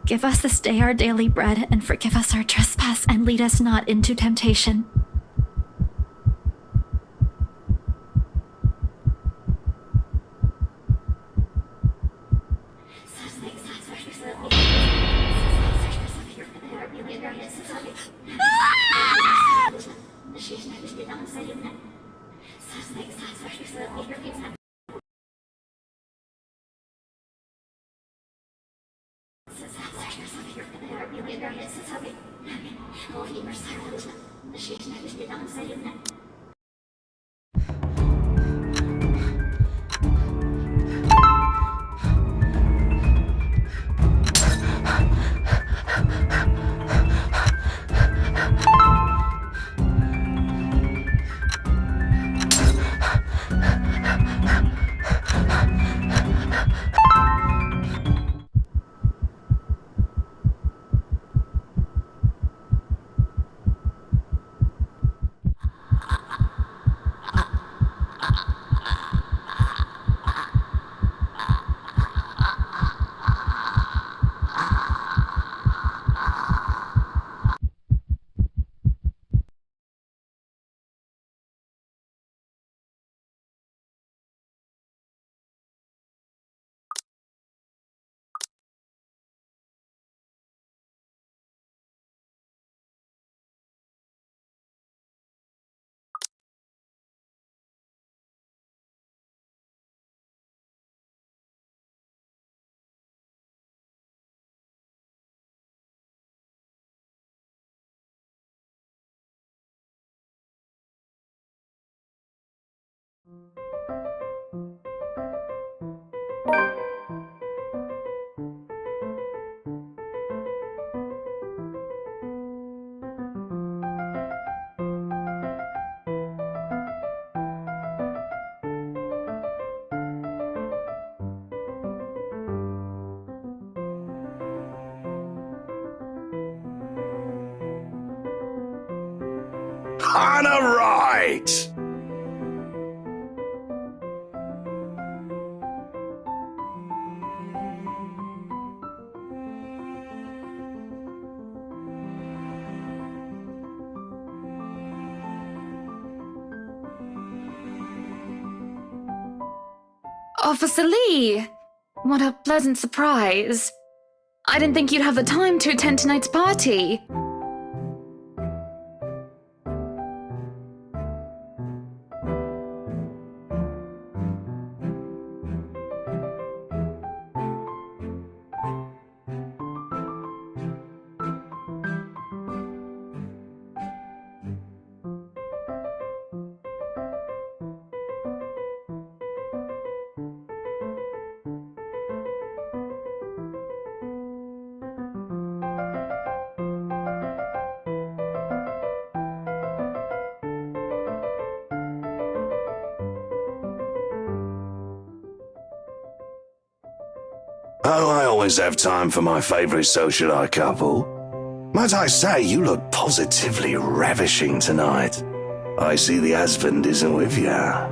Give us this day our daily bread, and forgive us our trespass, and lead us not into temptation. On a right! Officer Lee! What a pleasant surprise. I didn't think you'd have the time to attend tonight's party. Oh, I always have time for my favourite socialite couple. Might I say, you look positively ravishing tonight. I see the husband isn't with ya.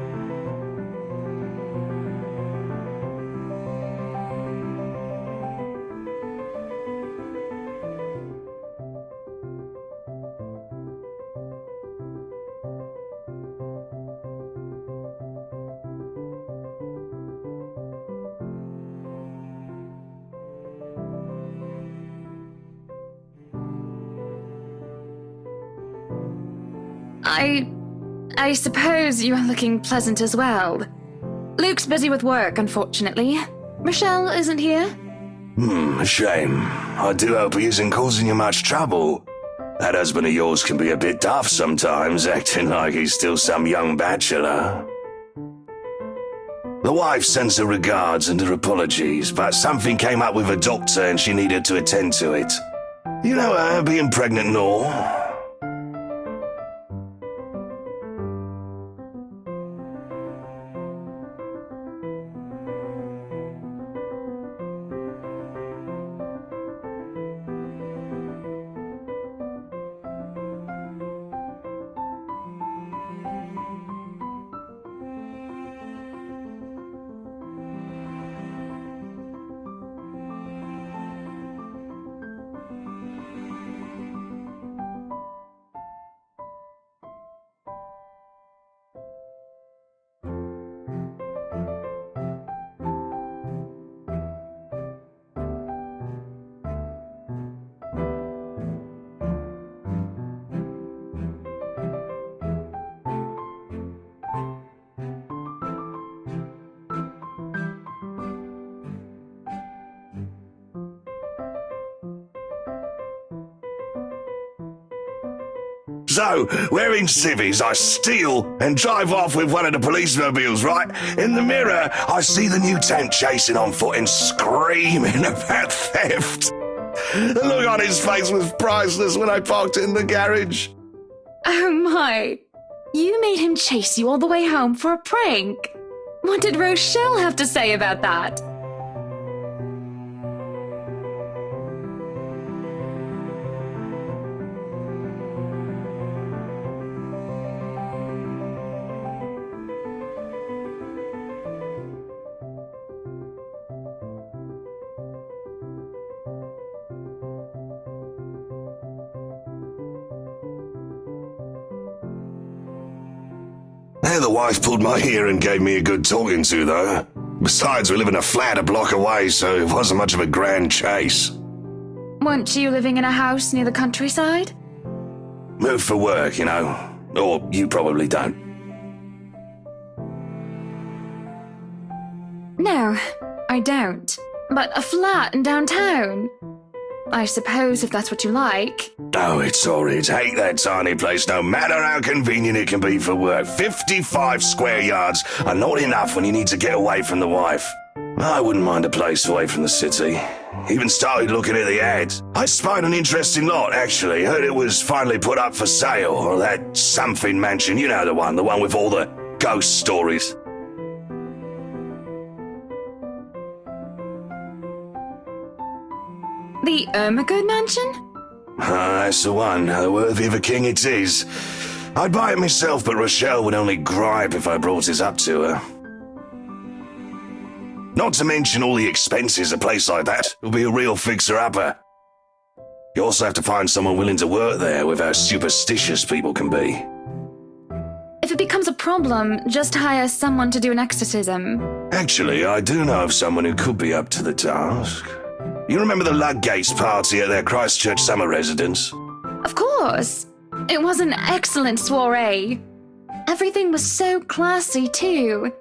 I suppose you are looking pleasant as well. Luke's busy with work, unfortunately. Michelle isn't here. A shame. I do hope he isn't causing you much trouble. That husband of yours can be a bit daft sometimes, acting like he's still some young bachelor. The wife sends her regards and her apologies, but something came up with her doctor and she needed to attend to it. You know her, being pregnant and all. So, wearing civvies, I steal and drive off with one of the police mobiles, right? In the mirror, I see the new tent chasing on foot and screaming about theft. The look on his face was priceless when I parked in the garage. Oh my. You made him chase you all the way home for a prank. What did Rochelle have to say about that? The wife pulled my ear and gave me a good talking to, though. Besides, we live in a flat a block away, so it wasn't much of a grand chase. Weren't you living in a house near the countryside? Moved for work, you know. Or you probably don't. No, I don't. But a flat in downtown. I suppose if that's what you like. Oh, it's horrid. Hate that tiny place, no matter how convenient it can be for work. 55 square yards are not enough when you need to get away from the wife. I wouldn't mind a place away from the city. Even started looking at the ads. I spied an interesting lot, actually. Heard it was finally put up for sale, or that something mansion. You know the one with all the ghost stories. The Ermagood Mansion? That's the one. Worthy of a king it is. I'd buy it myself, but Rochelle would only gripe if I brought it up to her. Not to mention all the expenses a place like that will be a real fixer-upper. You also have to find someone willing to work there with how superstitious people can be. If it becomes a problem, just hire someone to do an exorcism. Actually, I do know of someone who could be up to the task. You remember the Ludgates party at their Christchurch summer residence? Of course. It was an excellent soiree. Everything was so classy, too.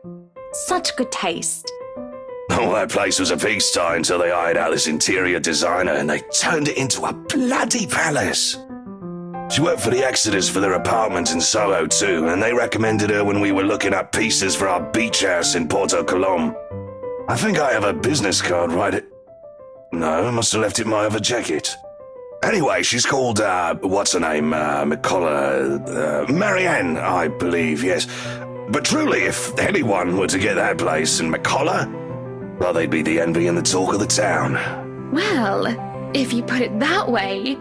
Such good taste. Oh, that place was a pigsty until they hired out this interior designer and they turned it into a bloody palace. She worked for the Exodus for their apartment in Soho too, and they recommended her when we were looking up pieces for our beach house in Porto Colom. I think I have a business card right at... No, I must have left it in my other jacket. Anyway, she's called, what's her name? McCullough, Marianne, I believe, yes. But truly, if anyone were to get that place in McCullough, well, they'd be the envy and the talk of the town. Well, if you put it that way,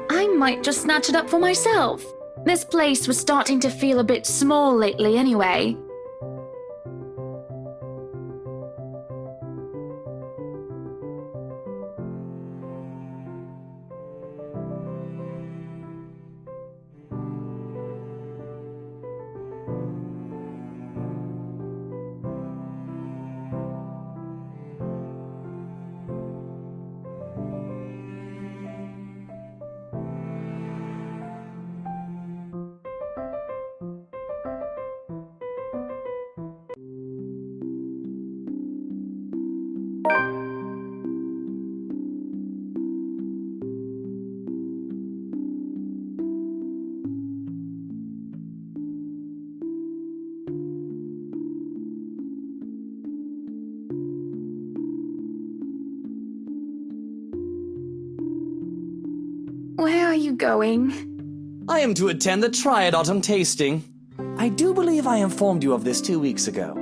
I might just snatch it up for myself. This place was starting to feel a bit small lately anyway. Where are you going? I am to attend the Triad Autumn Tasting. I do believe I informed you of this 2 weeks ago.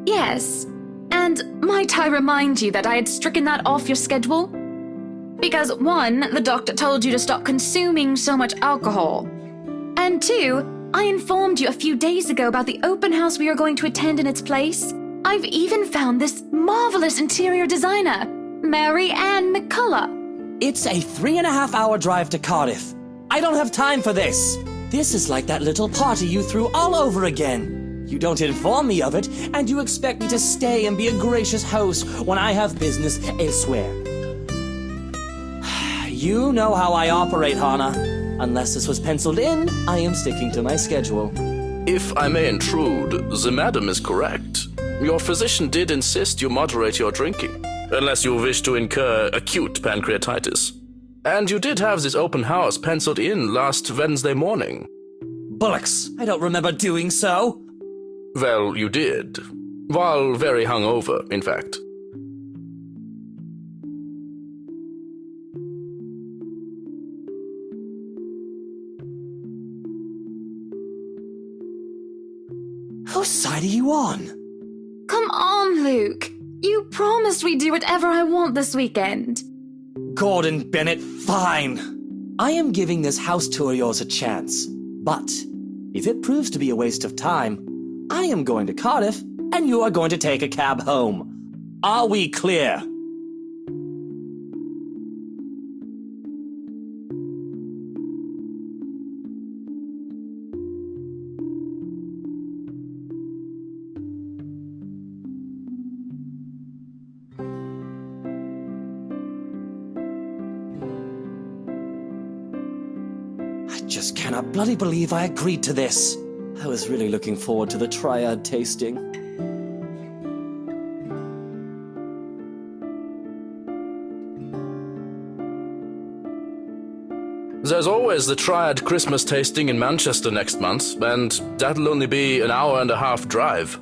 Yes. And might I remind you that I had stricken that off your schedule? Because 1, the doctor told you to stop consuming so much alcohol. And 2, I informed you a few days ago about the open house we are going to attend in its place. I've even found this marvelous interior designer, Mary Ann McCullough. It's a 3.5-hour drive to Cardiff. I don't have time for this. This is like that little party you threw all over again. You don't inform me of it, and you expect me to stay and be a gracious host when I have business elsewhere. You know how I operate, Hana. Unless this was penciled in, I am sticking to my schedule. If I may intrude, the madam is correct. Your physician did insist you moderate your drinking, unless you wish to incur acute pancreatitis. And you did have this open house penciled in last Wednesday morning. Bollocks, I don't remember doing so. Well, you did. While very hungover, in fact. Whose side are you on? Come on, Luke. You promised we'd do whatever I want this weekend. Gordon Bennett, fine. I am giving this house tour of yours a chance. But if it proves to be a waste of time, I am going to Cardiff and you are going to take a cab home. Are we clear? I just cannot bloody believe I agreed to this. I was really looking forward to the triad tasting. There's always the Triad Christmas tasting in Manchester next month, and that'll only be an hour and a half drive.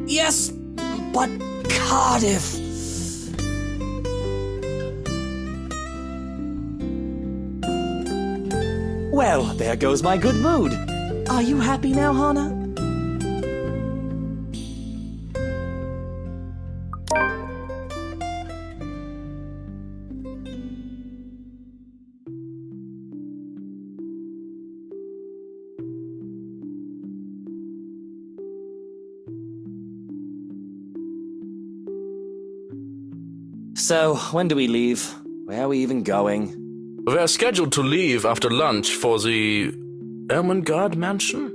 Yes, but Cardiff. Well, there goes my good mood. Are you happy now, Hannah? So, when do we leave? Where are we even going? We're scheduled to leave after lunch for the Ermengarde Mansion?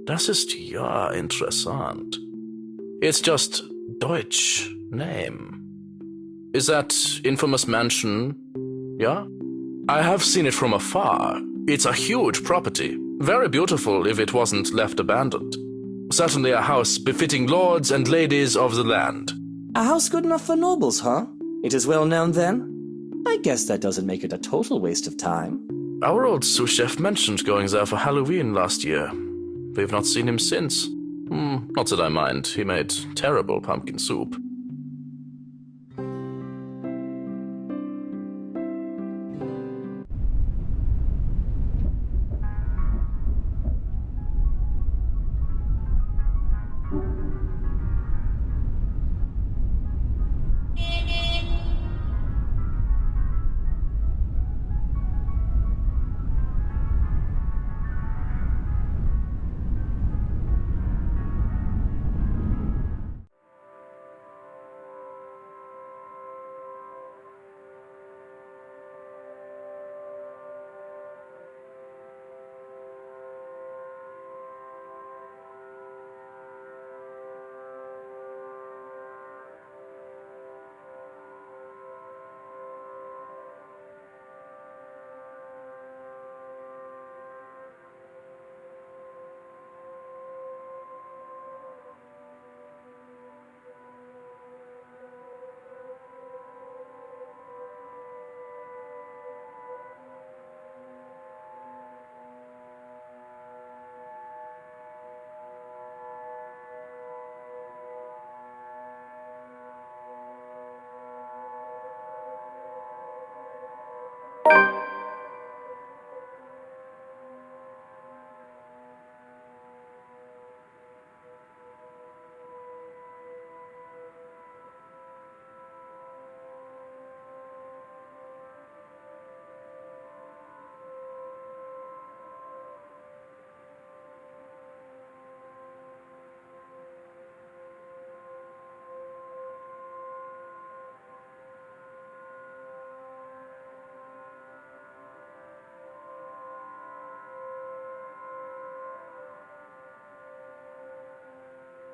Das ist ja interessant. It's just Deutsch name. Is that infamous mansion? Yeah? I have seen it from afar. It's a huge property. Very beautiful if it wasn't left abandoned. Certainly a house befitting lords and ladies of the land. A house good enough for nobles, huh? It is well known then? I guess that doesn't make it a total waste of time. Our old sous chef mentioned going there for Halloween last year. We've not seen him since. Not that I mind. He made terrible pumpkin soup.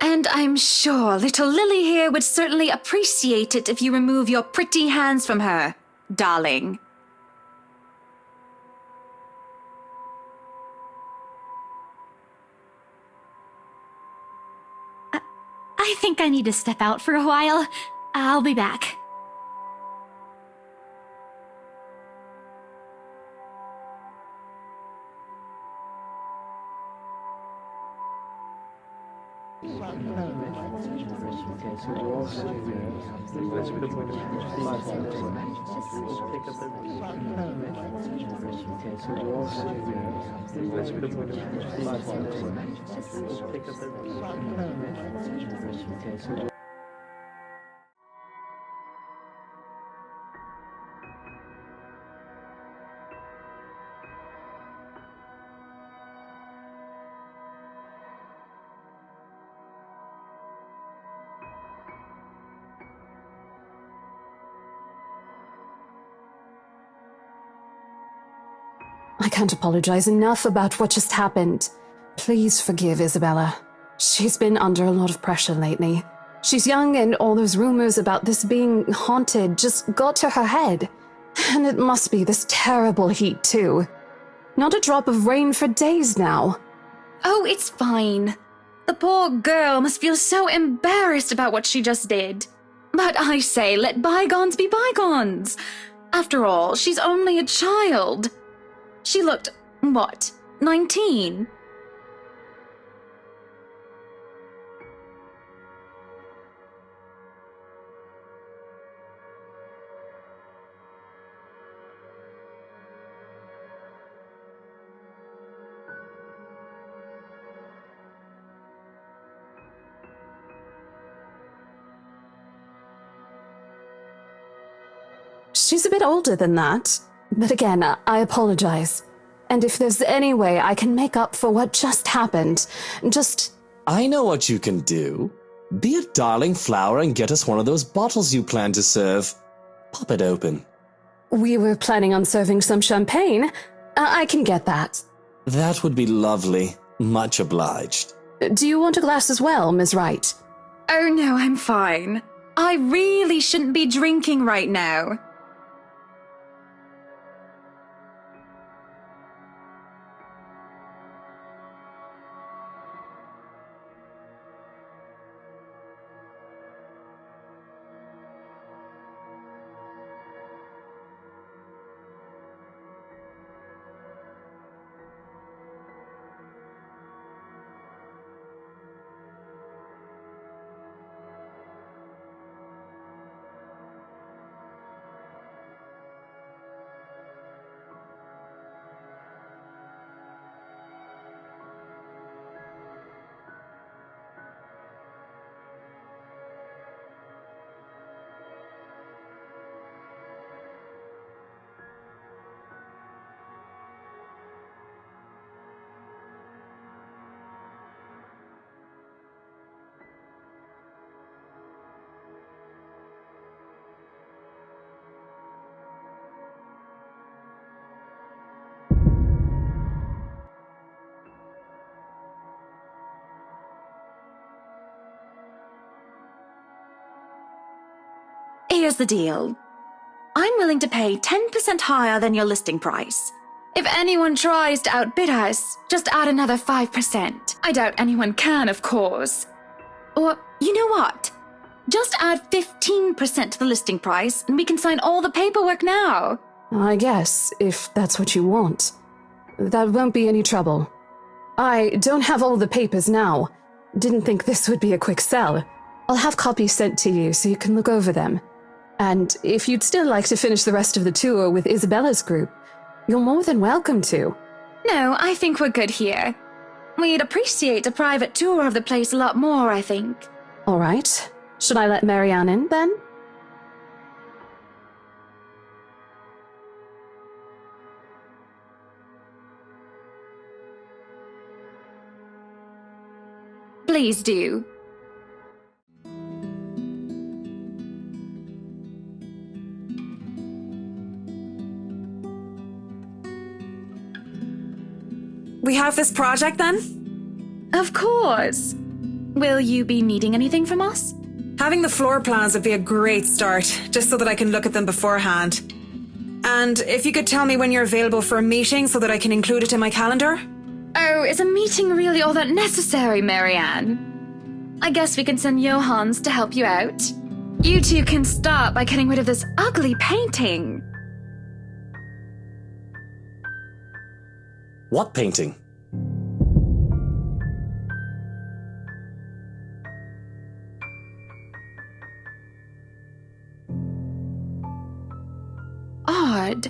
And I'm sure little Lily here would certainly appreciate it if you remove your pretty hands from her, darling. I think I need to step out for a while. I'll be back. I can't apologize enough about what just happened. Please forgive Isabella. She's been under a lot of pressure lately. She's young and all those rumors about this being haunted just got to her head. And it must be this terrible heat too. Not a drop of rain for days now. Oh, it's fine. The poor girl must feel so embarrassed about what she just did. But I say, let bygones be bygones. After all, she's only a child. She looked, 19? She's a bit older than that. But again, I apologize. And if there's any way I can make up for what just happened, just... I know what you can do. Be a darling flower and get us one of those bottles you plan to serve. Pop it open. We were planning on serving some champagne. I can get that. That would be lovely. Much obliged. Do you want a glass as well, Ms. Wright? Oh no, I'm fine. I really shouldn't be drinking right now. Here's the deal. I'm willing to pay 10% higher than your listing price. If anyone tries to outbid us, just add another 5%. I doubt anyone can, of course. Or, you know what? Just add 15% to the listing price and we can sign all the paperwork now. I guess, if that's what you want. That won't be any trouble. I don't have all the papers now. Didn't think this would be a quick sell. I'll have copies sent to you so you can look over them. And if you'd still like to finish the rest of the tour with Isabella's group, you're more than welcome to. No, I think we're good here. We'd appreciate a private tour of the place a lot more, I think. All right. Should I let Marianne in, then? Please do. We have this project then? Of course. Will you be needing anything from us? Having the floor plans would be a great start, just so that I can look at them beforehand. And if you could tell me when you're available for a meeting so that I can include it in my calendar? Oh, is a meeting really all that necessary, Marianne? I guess we can send Johans to help you out. You two can start by getting rid of this ugly painting. What painting? God.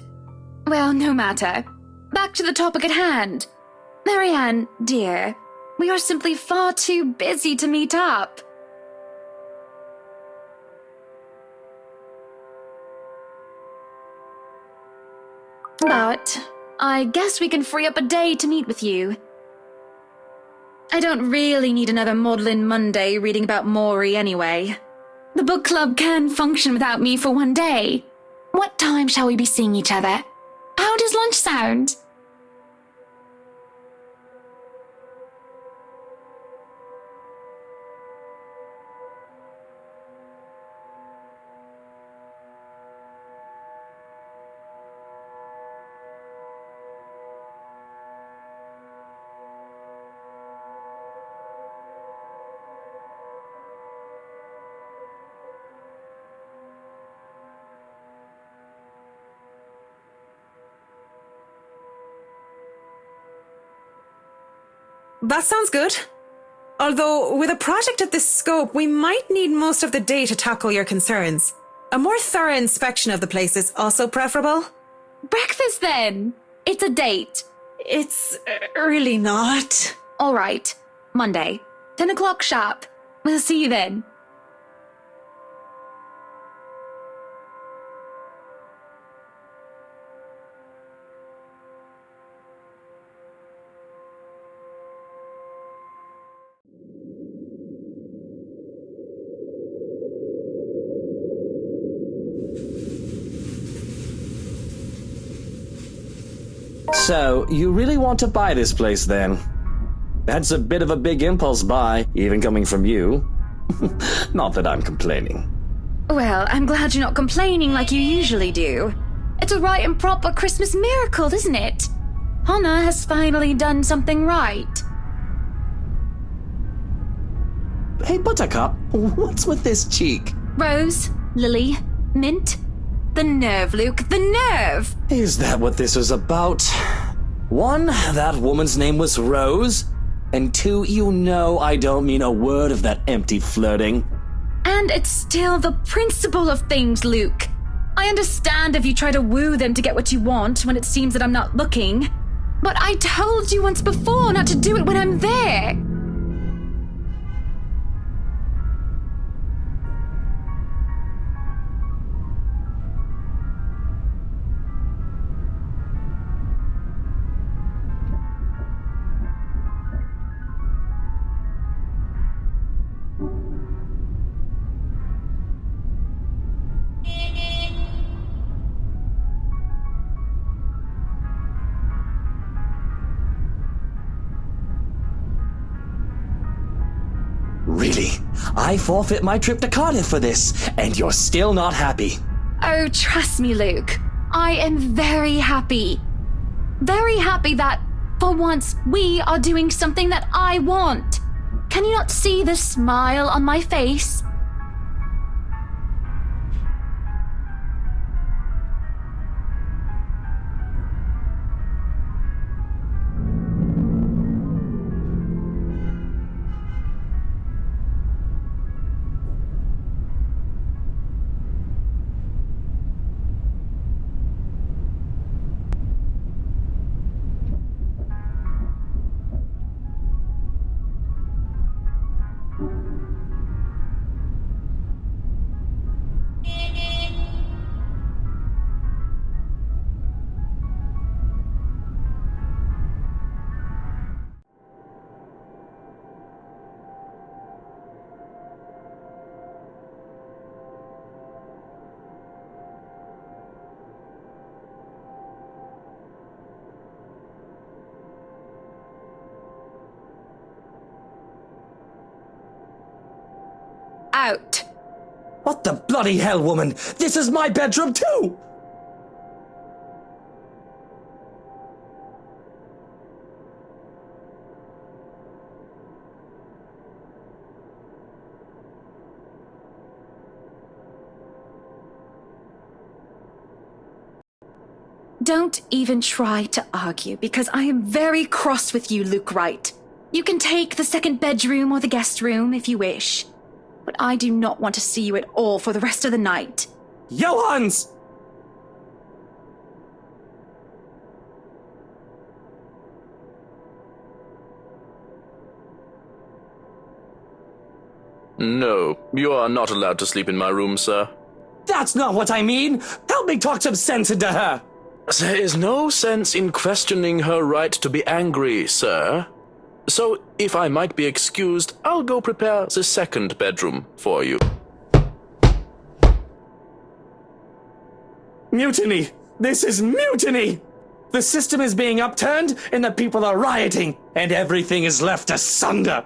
Well, no matter. Back to the topic at hand. Marianne, dear, we are simply far too busy to meet up. But I guess we can free up a day to meet with you. I don't really need another Maudlin Monday reading about Maury anyway. The book club can function without me for one day. What time shall we be seeing each other? How does lunch sound? That sounds good. Although, with a project of this scope, we might need most of the day to tackle your concerns. A more thorough inspection of the place is also preferable. Breakfast then! It's a date. It's really not. All right. Monday. 10 o'clock sharp. We'll see you then. So, you really want to buy this place then? That's a bit of a big impulse buy, even coming from you. Not that I'm complaining. Well, I'm glad you're not complaining like you usually do. It's a right and proper Christmas miracle, isn't it? Hannah has finally done something right. Hey, Buttercup, what's with this cheek? Rose, Lily, Mint. The nerve, Luke, the nerve! Is that what this is about? One, that woman's name was Rose. And two, you know I don't mean a word of that empty flirting. And it's still the principle of things, Luke. I understand if you try to woo them to get what you want when it seems that I'm not looking. But I told you once before not to do it when I'm there. Really? I forfeit my trip to Cardiff for this, and you're still not happy. Oh, trust me, Luke. I am very happy. Very happy that, for once, we are doing something that I want. Can you not see the smile on my face? Out. What the bloody hell, woman? This is my bedroom too! Don't even try to argue, because I am very cross with you, Luke Wright. You can take the second bedroom or the guest room if you wish. But I do not want to see you at all for the rest of the night. Johans! No, you are not allowed to sleep in my room, sir. That's not what I mean! Help me talk some sense into her! There is no sense in questioning her right to be angry, sir. So, if I might be excused, I'll go prepare the second bedroom for you. Mutiny! This is mutiny! The system is being upturned, and the people are rioting, and everything is left asunder!